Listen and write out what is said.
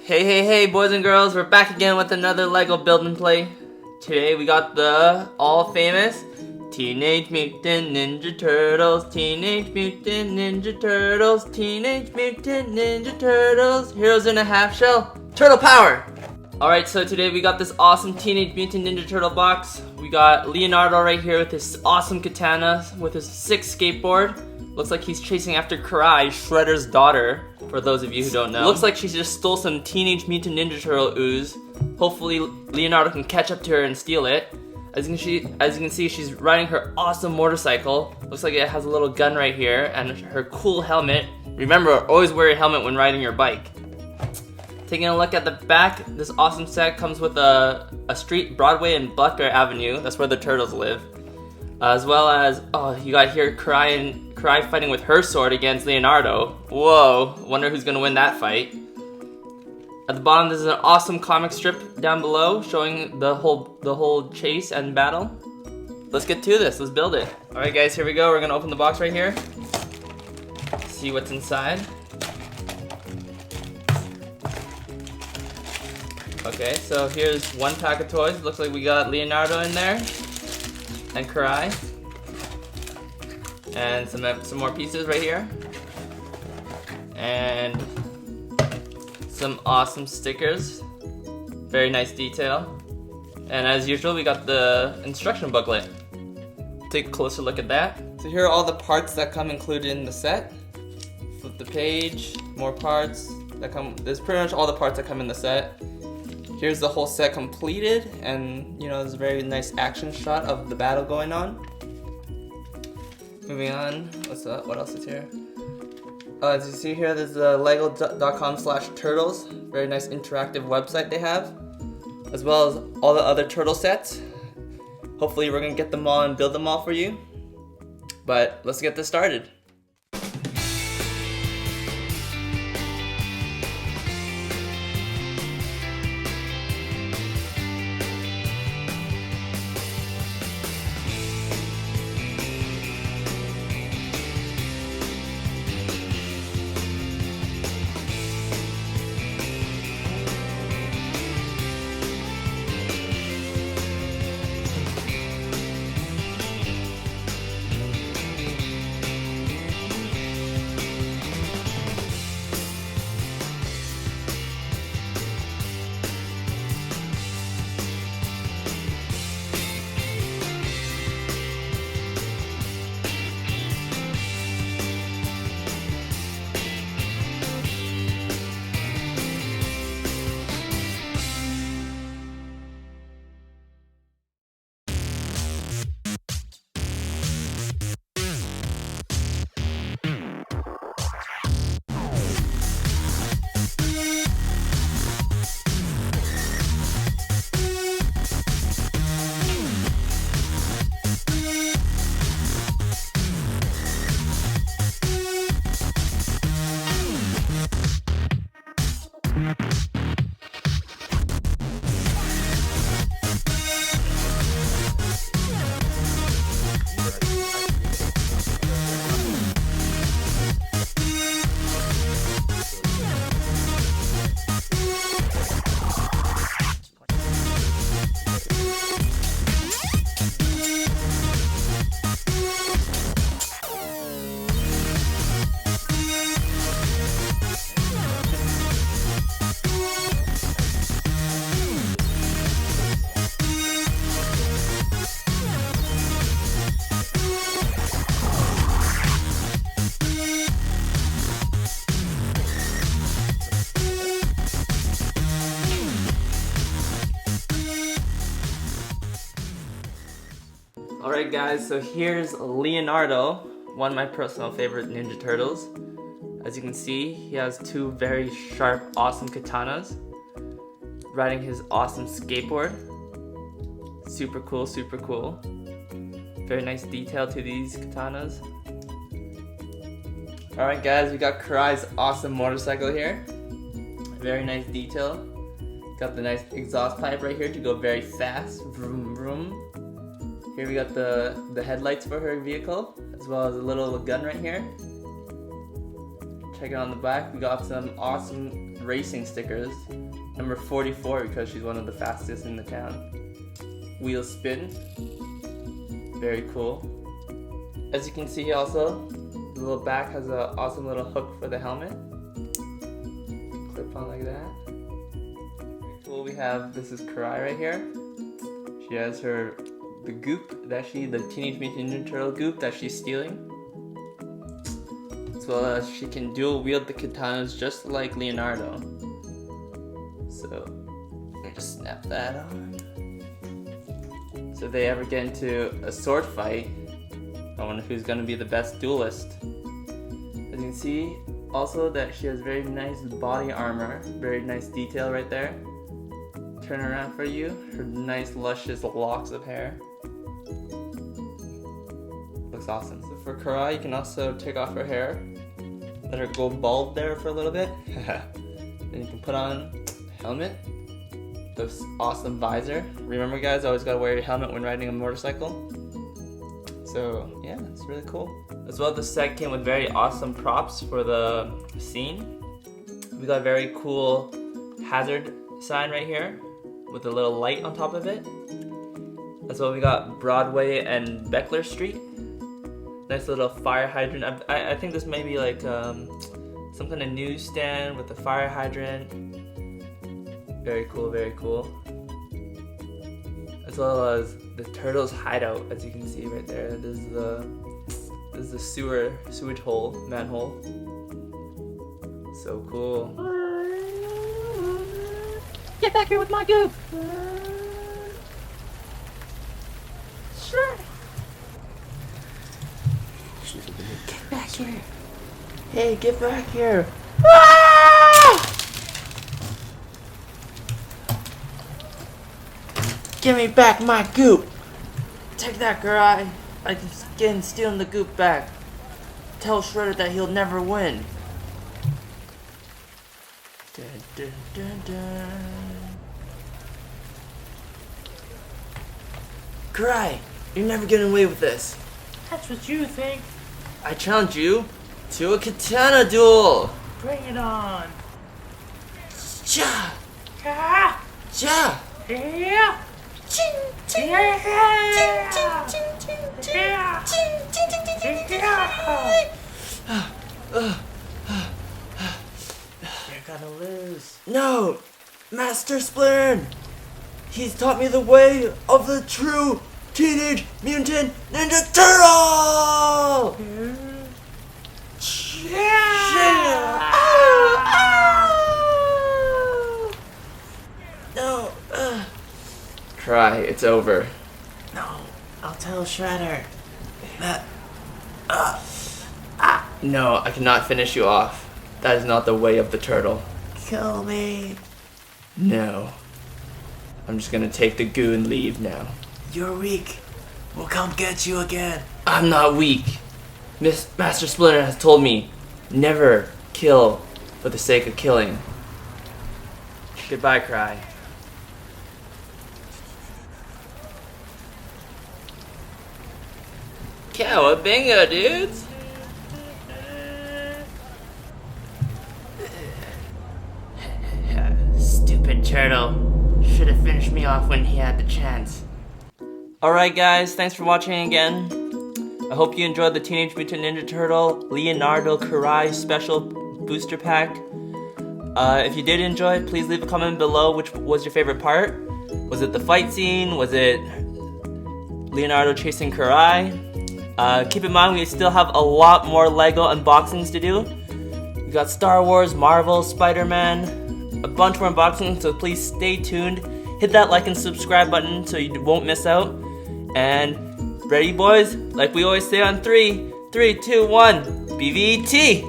Hey boys and girls, we're back again with another LEGO build and play. Today we got the all famous Teenage Mutant Ninja Turtles, Teenage Mutant Ninja Turtles, Teenage Mutant Ninja Turtles, Heroes in a Half Shell, Turtle Power! Alright, so today we got this awesome Teenage Mutant Ninja Turtle box. We got Leonardo right here with his awesome katana, with his sick skateboard. Looks like he's chasing after Karai, Shredder's daughter, for those of you who don't know. Looks like she just stole some Teenage Mutant Ninja Turtle ooze. Hopefully Leonardo can catch up to her and steal it. As you can see, she's riding her awesome motorcycle. Looks like it has a little gun right here, and her cool helmet. Remember, always wear a helmet when riding your bike. Taking a look at the back, this awesome set comes with a street, Broadway and Butler Avenue. That's where the turtles live. As well as, oh, you got here Karai fighting with her sword against Leonardo. Whoa, wonder who's gonna win that fight. At the bottom, there's an awesome comic strip down below showing the whole chase and battle. Let's get to this, let's build it. Alright guys, here we go. We're gonna open the box right here. See what's inside. Okay, so here's one pack of toys. Looks like we got Leonardo in there. And Karai. And some more pieces right here. And some awesome stickers. Very nice detail. And as usual, we got the instruction booklet. Take a closer look at that. So here are all the parts that come included in the set. Flip the page, more parts that come. There's pretty much all the parts that come in the set. Here's the whole set completed, and you know, there's a very nice action shot of the battle going on. Moving on, what else is here? As you see here, there's the lego.com/turtles. Very nice interactive website they have, as well as all the other turtle sets. Hopefully we're gonna get them all and build them all for you. But let's get this started. Alright guys, so here's Leonardo, one of my personal favorite Ninja Turtles. As you can see, he has two very sharp, awesome katanas, riding his awesome skateboard. Super cool, super cool. Very nice detail to these katanas. Alright guys, we got Karai's awesome motorcycle here. Very nice detail. Got the nice exhaust pipe right here to go very fast. Vroom vroom. Here we got the headlights for her vehicle, as well as a little gun right here. Check it on the back. We got some awesome racing stickers. Number 44 because she's one of the fastest in the town. Wheel spin. Very cool. As you can see also, the little back has an awesome little hook for the helmet. Clip on like that. Cool, we have, this is Karai right here. She has the goop the Teenage Mutant Ninja Turtle goop that she's stealing. As well as she can dual wield the katanas just like Leonardo. So, let me just snap that on. So if they ever get into a sword fight, I wonder who's gonna be the best duelist. As you can see, also that she has very nice body armor, very nice detail right there. Turn around for you, her nice luscious locks of hair. Looks awesome. So for Karai, you can also take off her hair, let her go bald there for a little bit. Then you can put on a helmet, this awesome visor. Remember guys, always gotta wear your helmet when riding a motorcycle. So yeah, it's really cool. As well, the set came with very awesome props for the scene. We got a very cool hazard sign right here with a little light on top of it. As well, we got Broadway and Beckler Street. Nice little fire hydrant. I think this may be like some kind of newsstand with a fire hydrant. Very cool, very cool. As well as the turtle's hideout, as you can see right there. This is the sewage hole, manhole. So cool. Get back here with my goop! Sure. Get back here. Hey, get back here. Give me back my goop! Take that, Karai! I'm stealing the goop back. Tell Shredder that he'll never win. Dun, dun, dun, dun. Karai, you're never getting away with this. That's what you think. I challenge you to a katana duel! Bring it on. Ja! Ah! Ja! Yeah! Ching, ching, Yeah! ching, ching, ching, ching, Yeah! ching, ching, ching, ching, ching, ching, You're gonna lose. No! Master Splinter! He's taught me the way of the true Teenage Mutant Ninja Turtle! Yeah! No! Cry, it's over. No, I'll tell Shredder. No, I cannot finish you off. That is not the way of the turtle. Kill me. No. I'm just gonna take the goo and leave now. You're weak. We'll come get you again. I'm not weak. Master Splinter has told me, never kill for the sake of killing. Goodbye, Cry. Cowabunga, dudes! Stupid turtle. Should have finished me off when he had the chance. Alright guys, thanks for watching again. I hope you enjoyed the Teenage Mutant Ninja Turtle Leonardo Karai special booster pack. If you did enjoy, please leave a comment below which was your favorite part. Was it the fight scene? Was it Leonardo chasing Karai? Keep in mind we still have a lot more LEGO unboxings to do. We got Star Wars, Marvel, Spider-Man, a bunch more unboxings, so please stay tuned. Hit that like and subscribe button so you won't miss out. And ready boys? Like we always say on 3, 2, 1, BVT!